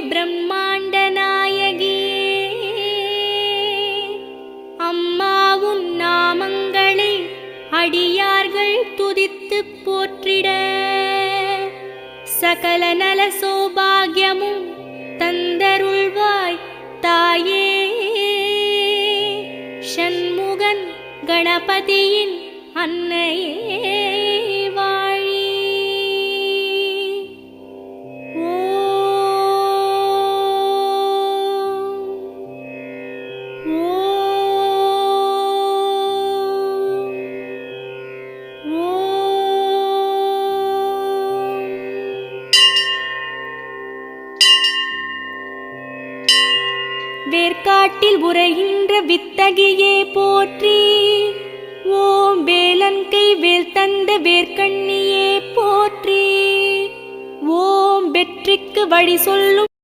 பிரம்மாண்ட நாயகியே, அம்மா உன் நாமங்களை அடியார்கள் துதித்து போற்றிட சகல நல சௌபாகியமும் தந்தருள்வாய் தாயே. ஷண்முகன் கணபதியின் அன்னையே வாழி. வேர்க்காட்டில் உரைகின்ற வித்தகியே போற்றி. ஓம் வேலன் கை வேல் தந்த வேர்க்கண்ணியே போற்றி. ஓம் வெற்றிக்கு வழி சொல்லும்